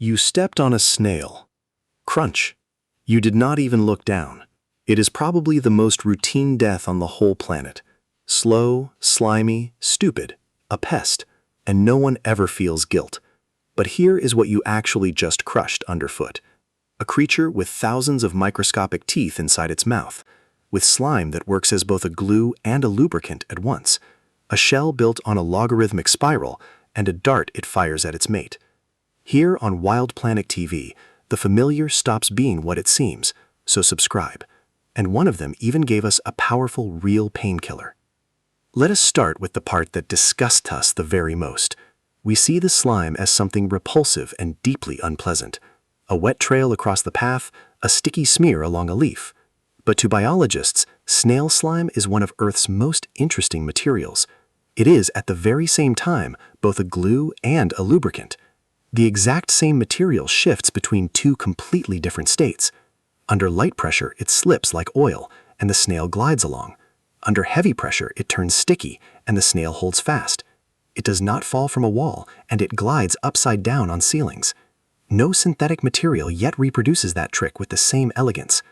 You stepped on a snail. Crunch. You did not even look down. It is probably the most routine death on the whole planet. Slow, slimy, stupid, a pest, and no one ever feels guilt. But here is what you actually just crushed underfoot. A creature with thousands of microscopic teeth inside its mouth, with slime that works as both a glue and a lubricant at once, a shell built on a logarithmic spiral, and a dart it fires at its mate. Here on Wild Planet TV, the familiar stops being what it seems, so subscribe. And one of them even gave us a powerful real painkiller. Let us start with the part that disgusts us the very most. We see the slime as something repulsive and deeply unpleasant. A wet trail across the path, a sticky smear along a leaf. But to biologists, snail slime is one of Earth's most interesting materials. It is, at the very same time, both a glue and a lubricant. The exact same material shifts between two completely different states. Under light pressure, it slips like oil, and the snail glides along. Under heavy pressure, it turns sticky, and the snail holds fast. It does not fall from a wall, and it glides upside down on ceilings. No synthetic material yet reproduces that trick with the same elegance.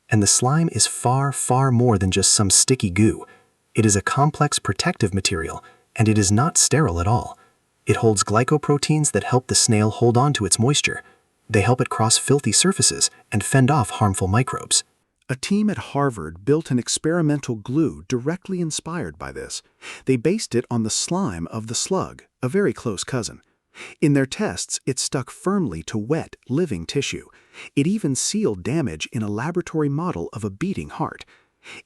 And the slime is far, far more than just some sticky goo. It is a complex protective material, and it is not sterile at all. It holds glycoproteins that help the snail hold on to its moisture. They help it cross filthy surfaces and fend off harmful microbes. A team at Harvard built an experimental glue directly inspired by this. They based it on the slime of the slug, a very close cousin. In their tests, it stuck firmly to wet, living tissue. It even sealed damage in a laboratory model of a beating heart.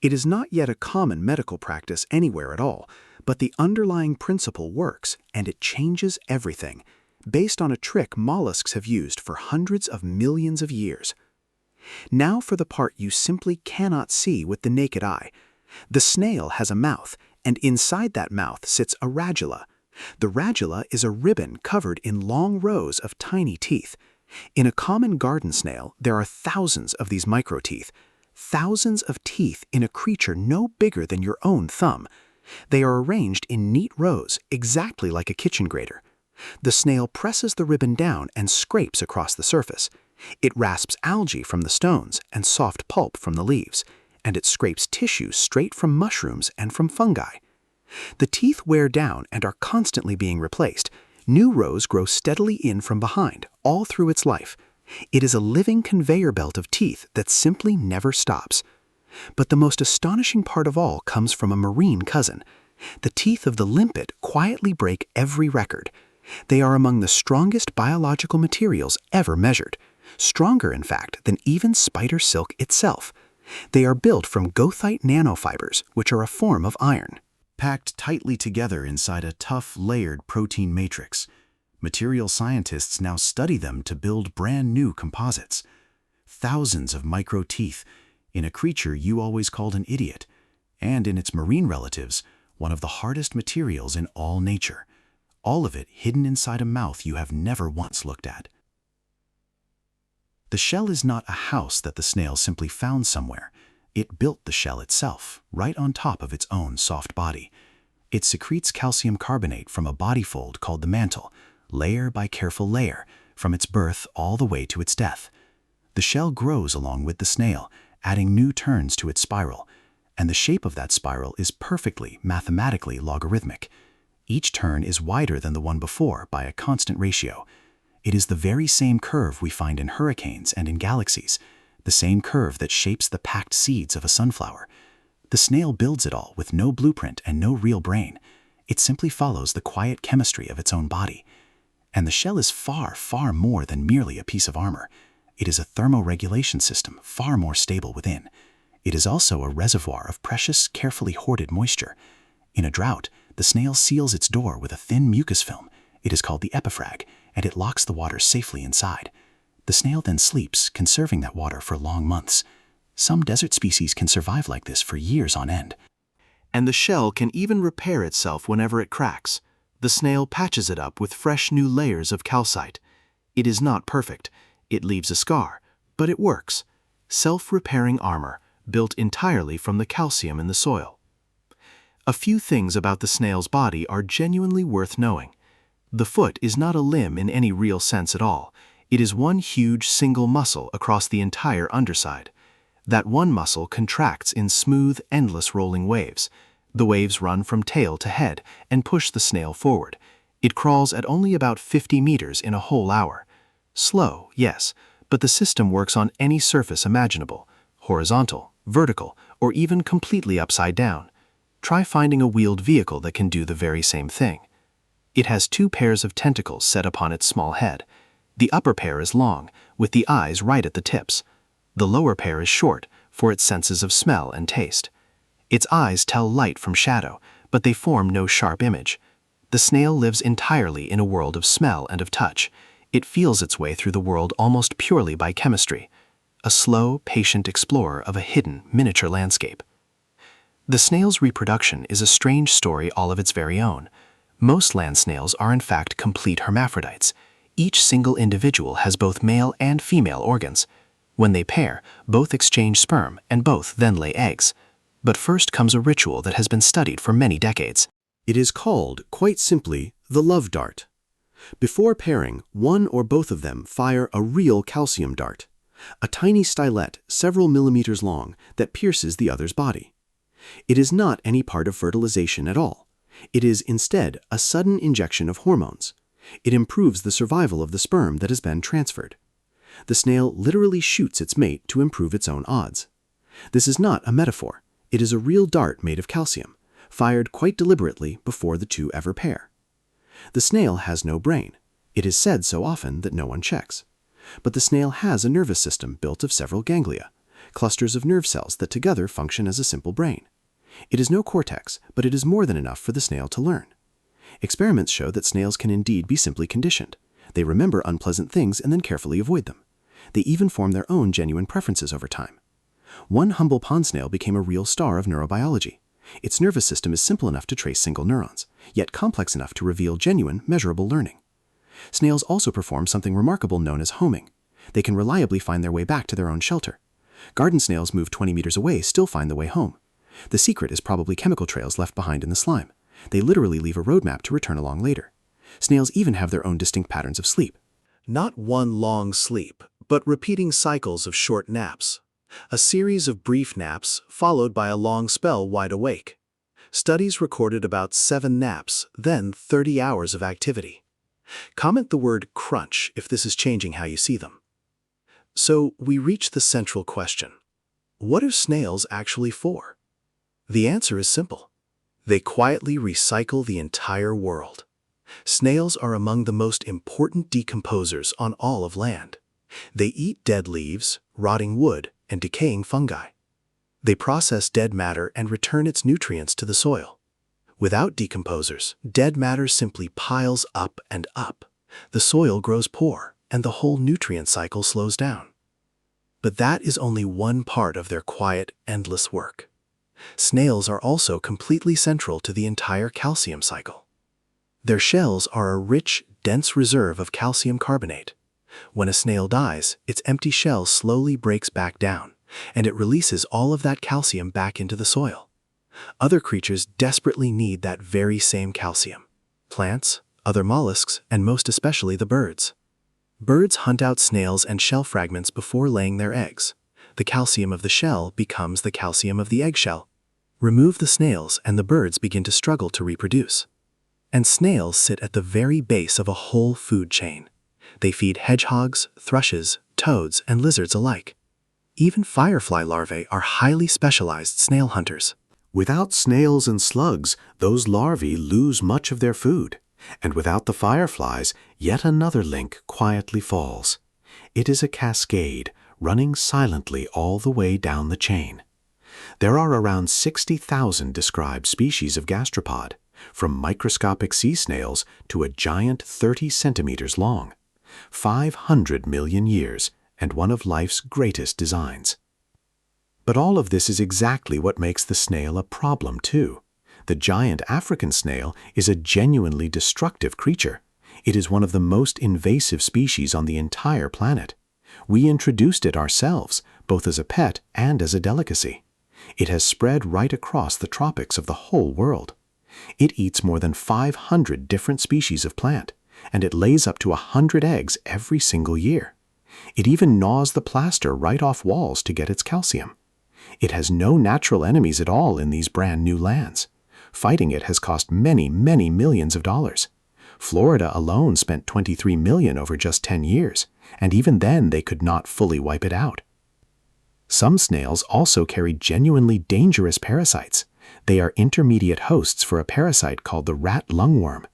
It is not yet a common medical practice anywhere at all, but the underlying principle works, and it changes everything, based on a trick mollusks have used for hundreds of millions of years. Now for the part you simply cannot see with the naked eye. The snail has a mouth, and inside that mouth sits a radula. The radula is a ribbon covered in long rows of tiny teeth. In a common garden snail, there are thousands of these microteeth. Thousands of teeth in a creature no bigger than your own thumb. They are arranged in neat rows, exactly like a kitchen grater. The snail presses the ribbon down and scrapes across the surface. It rasps algae from the stones and soft pulp from the leaves, and it scrapes tissue straight from mushrooms and from fungi. The teeth wear down and are constantly being replaced. New rows grow steadily in from behind, all through its life. It is a living conveyor belt of teeth that simply never stops. But the most astonishing part of all comes from a marine cousin. The teeth of the limpet quietly break every record. They are among the strongest biological materials ever measured. Stronger, in fact, than even spider silk itself. They are built from goethite nanofibers, which are a form of iron. Packed tightly together inside a tough, layered protein matrix. Material scientists now study them to build brand new composites. Thousands of micro teeth in a creature you always called an idiot, and in its marine relatives, one of the hardest materials in all nature. All of it hidden inside a mouth you have never once looked at. The shell is not a house that the snail simply found somewhere. It built the shell itself, right on top of its own soft body. It secretes calcium carbonate from a body fold called the mantle, layer by careful layer, from its birth all the way to its death. The shell grows along with the snail, adding new turns to its spiral, and the shape of that spiral is perfectly mathematically logarithmic. Each turn is wider than the one before by a constant ratio. It is the very same curve we find in hurricanes and in galaxies, the same curve that shapes the packed seeds of a sunflower. The snail builds it all with no blueprint and no real brain. It simply follows the quiet chemistry of its own body. And the shell is far, far more than merely a piece of armor. It is a thermoregulation system far more stable within. It is also a reservoir of precious, carefully hoarded moisture. In a drought, the snail seals its door with a thin mucus film. It is called the epiphrag, and it locks the water safely inside. The snail then sleeps, conserving that water for long months. Some desert species can survive like this for years on end. And the shell can even repair itself whenever it cracks. The snail patches it up with fresh new layers of calcite. It is not perfect. It leaves a scar, but it works. Self-repairing armor, built entirely from the calcium in the soil. A few things about the snail's body are genuinely worth knowing. The foot is not a limb in any real sense at all. It is one huge single muscle across the entire underside. That one muscle contracts in smooth, endless rolling waves. The waves run from tail to head and push the snail forward. It crawls at only about 50 meters in a whole hour. Slow, yes, but the system works on any surface imaginable, horizontal, vertical, or even completely upside down. Try finding a wheeled vehicle that can do the very same thing. It has two pairs of tentacles set upon its small head. The upper pair is long, with the eyes right at the tips. The lower pair is short, for its senses of smell and taste. Its eyes tell light from shadow, but they form no sharp image. The snail lives entirely in a world of smell and of touch. It feels its way through the world almost purely by chemistry. A slow, patient explorer of a hidden, miniature landscape. The snail's reproduction is a strange story all of its very own. Most land snails are in fact complete hermaphrodites. Each single individual has both male and female organs. When they pair, both exchange sperm and both then lay eggs. But first comes a ritual that has been studied for many decades. It is called, quite simply, the love dart. Before pairing, one or both of them fire a real calcium dart, a tiny stylet several millimeters long that pierces the other's body. It is not any part of fertilization at all. It is instead a sudden injection of hormones. It improves the survival of the sperm that has been transferred. The snail literally shoots its mate to improve its own odds. This is not a metaphor. It is a real dart made of calcium, fired quite deliberately before the two ever pair. The snail has no brain. It is said so often that no one checks. But the snail has a nervous system built of several ganglia, clusters of nerve cells that together function as a simple brain. It is no cortex, but it is more than enough for the snail to learn. Experiments show that snails can indeed be simply conditioned. They remember unpleasant things and then carefully avoid them. They even form their own genuine preferences over time. One humble pond snail became a real star of neurobiology. Its nervous system is simple enough to trace single neurons, yet complex enough to reveal genuine, measurable learning. Snails also perform something remarkable known as homing. They can reliably find their way back to their own shelter. Garden snails move 20 meters away still find the way home. The secret is probably chemical trails left behind in the slime. They literally leave a roadmap to return along later. Snails even have their own distinct patterns of sleep. Not one long sleep, but repeating cycles of short naps. A series of brief naps followed by a long spell wide awake. Studies recorded about 7 naps, then 30 hours of activity. Comment the word crunch if this is changing how you see them. So we reach the central question. What are snails actually for? The answer is simple. They quietly recycle the entire world. Snails are among the most important decomposers on all of land. They eat dead leaves, rotting wood, and decaying fungi. They process dead matter and return its nutrients to the soil. Without decomposers, dead matter simply piles up and up. The soil grows poor, and the whole nutrient cycle slows down. But that is only one part of their quiet, endless work. Snails are also completely central to the entire calcium cycle. Their shells are a rich, dense reserve of calcium carbonate. When a snail dies, its empty shell slowly breaks back down, and it releases all of that calcium back into the soil. Other creatures desperately need that very same calcium. Plants, other mollusks, and most especially the birds. Birds hunt out snails and shell fragments before laying their eggs. The calcium of the shell becomes the calcium of the eggshell. Remove the snails and the birds begin to struggle to reproduce. And snails sit at the very base of a whole food chain. They feed hedgehogs, thrushes, toads, and lizards alike. Even firefly larvae are highly specialized snail hunters. Without snails and slugs, those larvae lose much of their food. And without the fireflies, yet another link quietly falls. It is a cascade, running silently all the way down the chain. There are around 60,000 described species of gastropod, from microscopic sea snails to a giant 30 centimeters long. 500 million years, and one of life's greatest designs. But all of this is exactly what makes the snail a problem too. The giant African snail is a genuinely destructive creature. It is one of the most invasive species on the entire planet. We introduced it ourselves, both as a pet and as a delicacy. It has spread right across the tropics of the whole world. It eats more than 500 different species of plant, and it lays up to 100 eggs every single year. It even gnaws the plaster right off walls to get its calcium. It has no natural enemies at all in these brand new lands. Fighting it has cost many, many millions of dollars. Florida alone spent $23 million over just 10 years, and even then they could not fully wipe it out. Some snails also carry genuinely dangerous parasites. They are intermediate hosts for a parasite called the rat lungworm.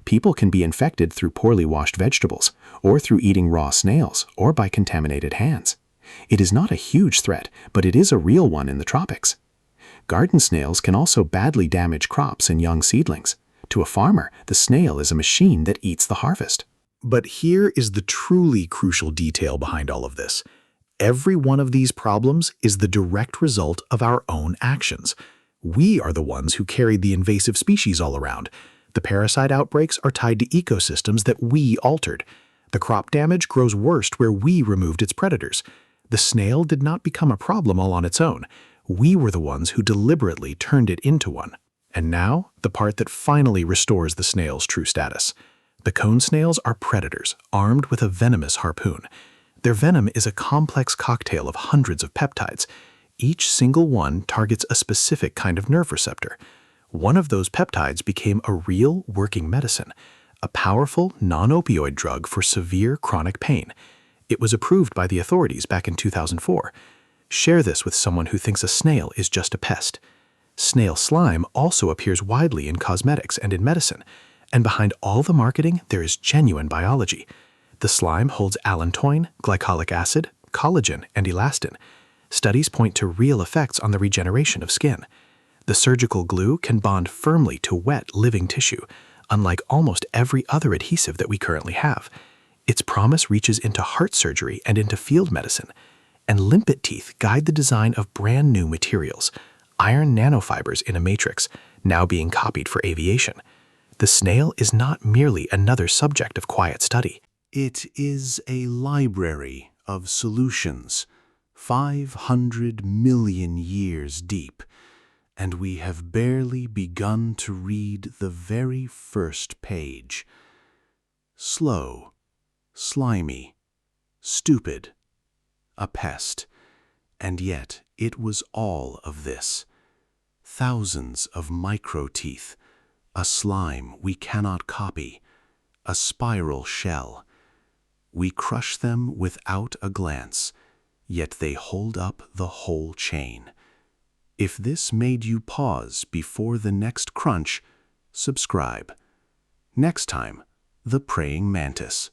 People can be infected through poorly washed vegetables, or through eating raw snails, or by contaminated hands. It is not a huge threat, but it is a real one in the tropics. Garden snails can also badly damage crops and young seedlings. To a farmer, the snail is a machine that eats the harvest. But here is the truly crucial detail behind all of this. Every one of these problems is the direct result of our own actions. We are the ones who carried the invasive species all around. The parasite outbreaks are tied to ecosystems that we altered. The crop damage grows worst where we removed its predators. The snail did not become a problem all on its own. We were the ones who deliberately turned it into one. And now, the part that finally restores the snail's true status. The cone snails are predators, armed with a venomous harpoon. Their venom is a complex cocktail of hundreds of peptides. Each single one targets a specific kind of nerve receptor. One of those peptides became a real working medicine, a powerful non-opioid drug for severe chronic pain. It was approved by the authorities back in 2004. Share this with someone who thinks a snail is just a pest. Snail slime also appears widely in cosmetics and in medicine, and behind all the marketing there is genuine biology. The slime holds allantoin, glycolic acid, collagen, and elastin. Studies point to real effects on the regeneration of skin. The surgical glue can bond firmly to wet, living tissue, unlike almost every other adhesive that we currently have. Its promise reaches into heart surgery and into field medicine. And limpet teeth guide the design of brand new materials, iron nanofibers in a matrix, now being copied for aviation. The snail is not merely another subject of quiet study. It is a library of solutions, 500 million years deep, and we have barely begun to read the very first page. Slow, slimy, stupid, a pest, and yet it was all of this. Thousands of micro-teeth, a slime we cannot copy, a spiral shell. We crush them without a glance, yet they hold up the whole chain. If this made you pause before the next crunch, subscribe. Next time, the praying mantis.